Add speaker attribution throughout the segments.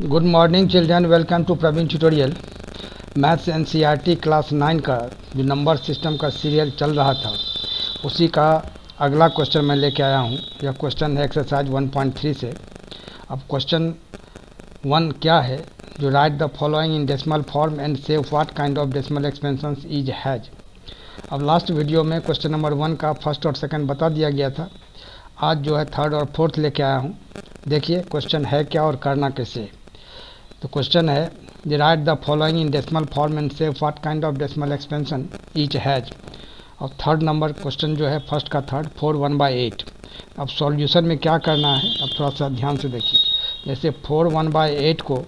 Speaker 1: Good morning children, welcome to Praveen tutorial. Maths NCERT class 9 का जो number system का serial चल रहा था उसी का अगला क्वेश्चन मैं लेके आया हूँ। यह क्वेश्चन है एक्सरसाइज 1.3 से। अब क्वेश्चन 1 क्या है, जो write the following in decimal form and say what kind of decimal expansion is has. अब लास्ट वीडियो में क्वेश्चन नंबर 1 का फर्स्ट और सेकंड बता दिया गया था। आज जो है थर्ड और फोर्थ लेके आया हूँ। देखिए क्वेश्चन है क्या और करना कैसे। तो क्वेश्चन है write the following in decimal form and say what kind of decimal expansion each has. और थर्ड नंबर क्वेश्चन जो है फर्स्ट का थर्ड 4 1/8। अब सॉल्यूशन में क्या करना है, अब थोड़ा सा ध्यान से देखिए। जैसे 4 1/8 को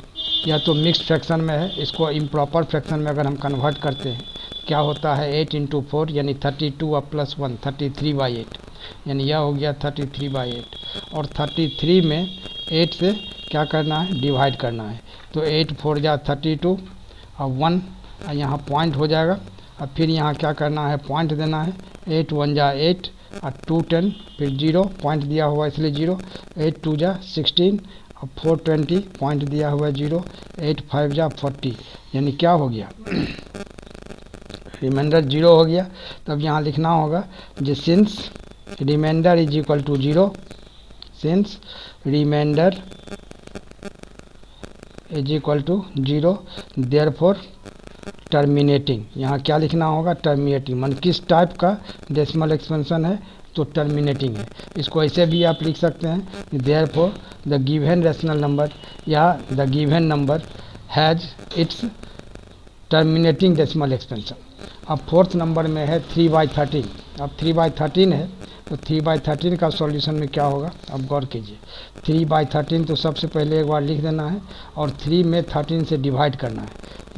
Speaker 1: या तो मिक्स्ड फ्रैक्शन में है, इसको इम्प्रॉपर फ्रैक्शन में अगर हम कन्वर्ट करते हैं क्या होता है 8 × 4 यानी 32 और प्लस 1 33/8, यानी यह हो गया 33/8। और 33 में 8 से क्या करना है, डिवाइड करना है। तो 8 4 जा 32 और 1 यहाँ पॉइंट हो जाएगा। अब फिर यहाँ क्या करना है, पॉइंट देना है। 8 1 जा 8 और 2 10, फिर 0 पॉइंट दिया हुआ इसलिए 0। 8 2 जा 16 और 4 20 पॉइंट दिया हुआ 0। 8 5 जा 40, यानी क्या हो गया रिमाइंडर 0 हो गया। तब यहाँ लिखना होगा जो since remainder is equal to 0, since remainder is equal to 0 therefore terminating. यहाँ क्या लिखना होगा, टर्मिनेटिंग। मन किस टाइप का डेसिमल एक्सपेंशन है, तो टर्मिनेटिंग है। इसको ऐसे भी आप लिख सकते हैं therefore the given rational number या the given number has its terminating decimal expansion. अब फोर्थ नंबर में है 3/13। अब 3/13 है तो 3/13 का सॉल्यूशन में क्या होगा, अब गौर कीजिए। 3/13 तो सबसे पहले एक बार लिख देना है और 3 में 13 से डिवाइड करना है,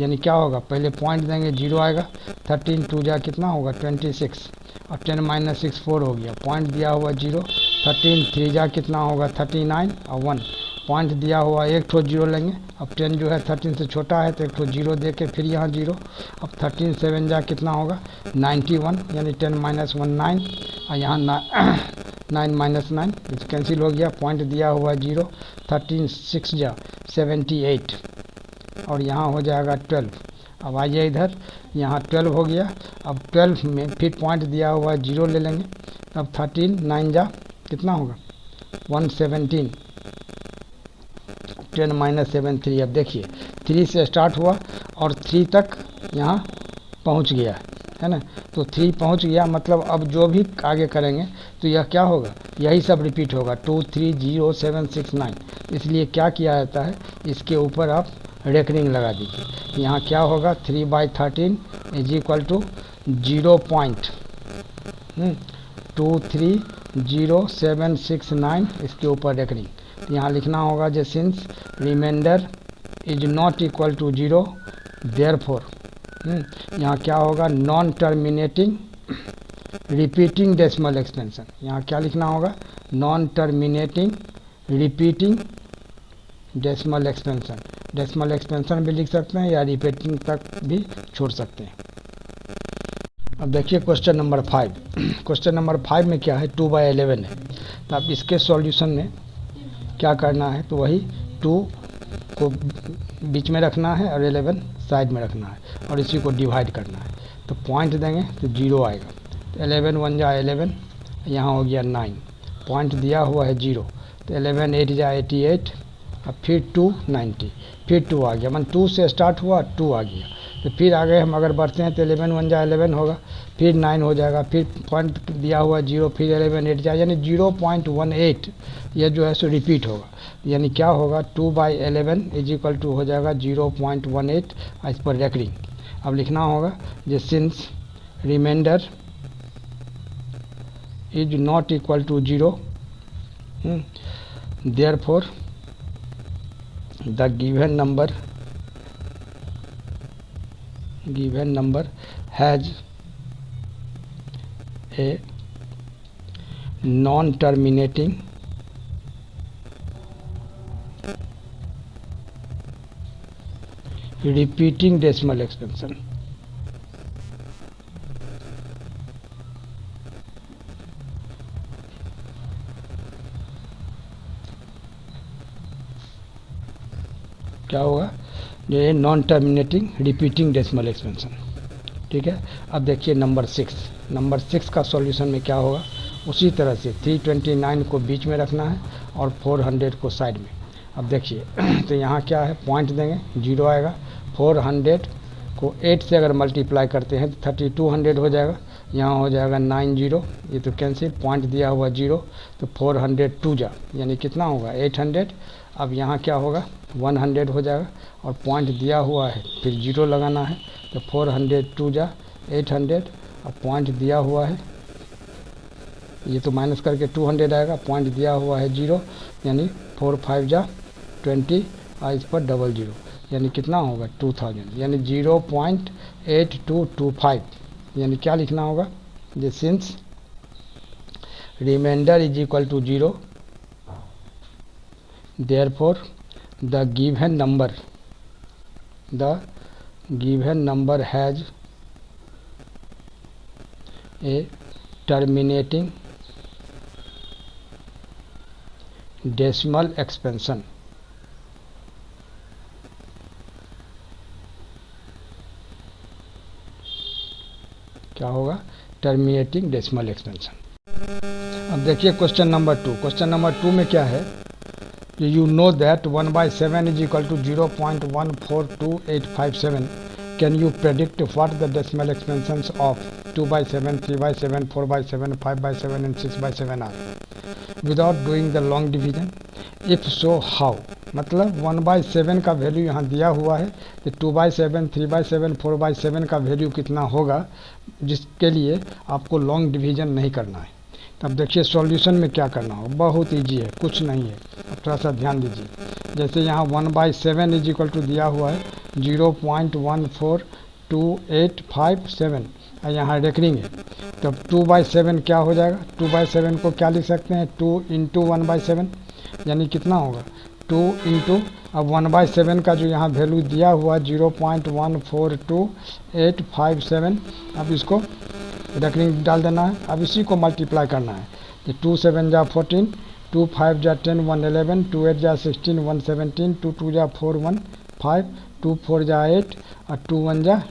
Speaker 1: यानी क्या होगा, पहले पॉइंट देंगे 0 आएगा। 13 2 जा कितना होगा 26 और 10 - 6 4 हो गया, पॉइंट दिया हुआ 0। 13 3 जा कितना होगा 39 और 1 पॉइंट दिया हुआ, एक ठो 0 लेंगे। अब 10 जो है 13 से छोटा है तो एक ठो 0 दे के फिर यहाँ 0। अब 13 7 जा कितना होगा 91, यानी 10 - 1 9 और यहाँ 9 - 9 कैंसिल हो गया, पॉइंट दिया हुआ 0। 13 6 जा 78 और यहाँ हो जाएगा 12। अब आइए इधर, यहाँ 12 हो गया। अब 12 में फिर पॉइंट दिया हुआ 0 ले लेंगे। अब 13 9 जा कितना होगा 117, 10 - 7 3। अब देखिए 3 से स्टार्ट हुआ और 3 तक यहाँ पहुँच गया है ना। तो 3 पहुँच गया, मतलब अब जो भी आगे करेंगे तो यह क्या होगा, यही सब रिपीट होगा 2 3 0 7 6 9। इसलिए क्या किया जाता है, इसके ऊपर आप रेकरिंग लगा दीजिए। यहाँ क्या होगा 3/13 इज इक्वल टू 0.230769, इसके ऊपर रेकरिंग। यहाँ लिखना होगा जो since remainder is not equal to 0 therefore, यहाँ क्या होगा non terminating repeating decimal expansion. यहाँ क्या लिखना होगा, non terminating repeating decimal expansion. Decimal expansion भी लिख सकते हैं या रिपीटिंग तक भी छोड़ सकते हैं। अब देखिए क्वेश्चन नंबर 5। क्वेश्चन नंबर 5 में क्या है 2/11 है। तो अब इसके सॉल्यूशन में क्या करना है, तो वही 2 को बीच में रखना है और 11 साइड में रखना है और इसी को डिवाइड करना है। तो पॉइंट देंगे तो 0 आएगा। तो 11 1 जा 11, यहाँ हो गया 9, पॉइंट दिया हुआ है 0। तो 11 8 जा 88 और फिर 2 90, फिर 2 आ गया, मतलब 2 से स्टार्ट हुआ 2 आ गया। तो फिर आगे हम अगर बढ़ते हैं तो 11 1 जा 11 होगा, फिर 9 हो जाएगा, फिर पॉइंट दिया हुआ 0, फिर 11 8 जा, यानी 0.18 यह जो है सो रिपीट होगा। यानी क्या होगा 2/11 इज इक्वल टू हो जाएगा 0.18। इस पर रेकरिंग अब लिखना होगा जो since remainder is not equal to 0 therefore the given number has a non terminating repeating decimal expansion. क्या होगा, ये non terminating repeating decimal expansion. ठीक है, अब देखिए नंबर 6 का सॉल्यूशन में क्या होगा, उसी तरह से 329 को बीच में रखना है और 400 को साइड में। अब देखिए तो यहाँ क्या है, पॉइंट देंगे, 0 आएगा। 400 को 8 से अगर मल्टीप्लाई करते हैं तो 3200 हो जाएगा, यहाँ हो जाएगा 90, ये तो कैंसिल, पॉइंट दिया हुआ 0, तो 400 2 जा यानी कितना होगा 800। अब यहाँ क्या होगा 100 हो जाएगा और पॉइंट दिया हुआ है, फिर 0 लगाना है, तो 400 2 जा 800 और पॉइंट दिया हुआ है, ये तो माइनस करके 200 आएगा, पॉइंट दिया हुआ है 0 यानी 4 5 जा 20 और इस पर 00 यानी कितना होगा 2000 यानी 0.8225 यानी क्या लिखना होगा, ये since remainder is equal to 0 therefore the given number has a terminating decimal expansion. क्या होगा, टर्मिनेटिंग डेसिमल एक्सपेंशन। अब देखिए क्वेश्चन नंबर 2 में क्या है, you know that 1/7 is equal to 0.142857। Can you predict what the decimal expansions of 2/7, 3/7, 4/7, 5/7 and 6/7 are without doing the long division, if so how. मतलब 1/7 का value यहाँ दिया हुआ है, तो 2/7, 3/7, 4/7 का वैल्यू कितना होगा, जिसके लिए आपको लॉन्ग डिवीजन नहीं करना है। तब देखिए सॉल्यूशन में क्या करना हो, बहुत इजी है, कुछ नहीं है। अब थोड़ा सा ध्यान दीजिए, जैसे यहाँ 1/7 इज इक्वल टू दिया हुआ है 0.14285 और यहाँ रेकरिंग है, तब 2/7 क्या हो जाएगा, 2/7 को क्या लिख सकते हैं 2 इंटू 1/7 यानी कितना होगा 2 इंटू, अब 1/7 का जो यहाँ वैल्यू दिया हुआ 0.142857, अब इसको रेकरिंग डाल देना है। अब इसी को मल्टीप्लाई करना है, तो 2 7 जा 14, 2 5 जा 10 111, 2 8 जा 16 117, 2 2 जा 4 1 5, 2 4 जा 8 और 2 1 जा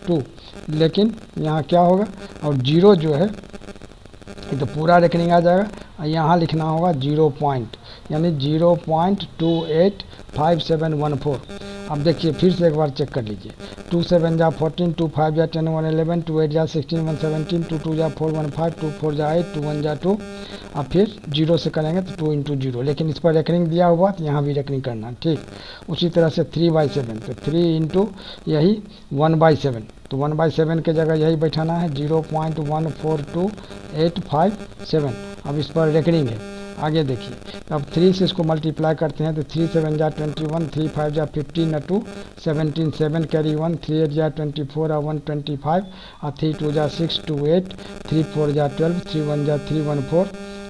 Speaker 1: 2। लेकिन यहाँ क्या होगा, और 0 जो है ये तो पूरा रेकरिंग आ जाएगा और यहाँ लिखना होगा 0 पॉइंट यानी 0.285714। अब देखिए फिर से एक बार चेक कर लीजिए, 2 7 जा 14, 2 5 जा 10 111, 2 8 जा 16 117, 2 2 जा 4 1 5, 2 4 जा 8, 2 1 जा 2। अब फिर 0 से करेंगे तो 2 इंटू 0, लेकिन इस पर रेकरिंग दिया हुआ तो यहाँ भी रेकरिंग करना, ठीक। उसी तरह से 3/7, तो 3 इंटू यही 1/7, तो 1/7 के जगह यही बैठाना है 0.142857। अब इस पर रेकरिंग है। आगे देखिए, अब 3 से इसको मल्टीप्लाई करते हैं तो 3 7 जा 21, 3 5 जा 15 और 2 17, 7 कैरी 1, 3 8 जा 24 और 1 25 और 3 2 जा 6 2 8, 3 4 जा 12, 3 1 जा 3 1 4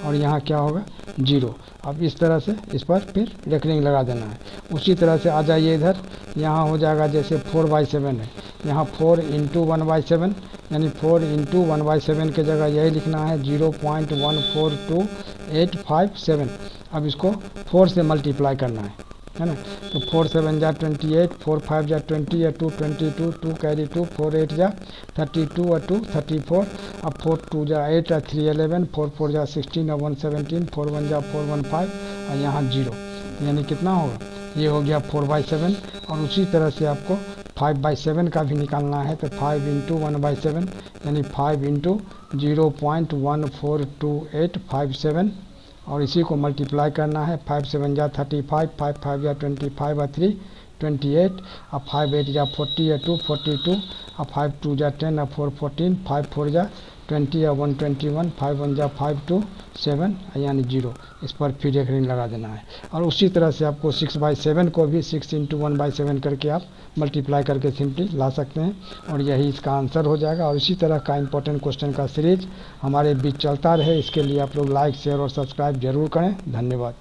Speaker 1: और यहाँ क्या होगा 0। अब इस तरह से इस पर फिर रेकरिंग लगा देना है। उसी तरह से आ जाइए इधर, यहाँ हो जाएगा जैसे 4/7 है, यहाँ 4 इंटू 1/7 यानी 4 इंटू 1/7 के जगह यही लिखना है 0.142857। अब इसको 4 से मल्टीप्लाई करना है ना, तो 4 7 जा 28, 4 5 जा 20 या 2 22, 2 कैरी 2, 4 8 जा 32 और 2 34, अब 4 2 जा 8 और 3 11, 4 4 जा 16 और 1 17, 4 1 जा 4 1 5 और यहाँ 0 यानी कितना होगा, ये हो गया 4/7। और उसी तरह से आपको 5/7 का भी निकालना है, तो 5 इंटू 1/7 यानी 5 इंटू 0.142857 और इसी को मल्टीप्लाई करना है। 5 7 जा 35, 5 5 जा 25 और 3 28, अब 5 8 जा 40 और 2 42, अब 5 2 जा 10 और 4 14, 5 4 जा 20 और 1 21, 5 1 जा 5 2 7 यानी 0। इस पर फिर रेकरिंग लगा देना है। और उसी तरह से आपको 6/7 को भी 6 इंटू 1/7 करके आप मल्टीप्लाई करके सिंपली ला सकते हैं और यही इसका आंसर हो जाएगा। और इसी तरह का इंपॉर्टेंट क्वेश्चन का सीरीज हमारे बीच चलता रहे, इसके लिए आप लोग लाइक शेयर और सब्सक्राइब जरूर करें। धन्यवाद।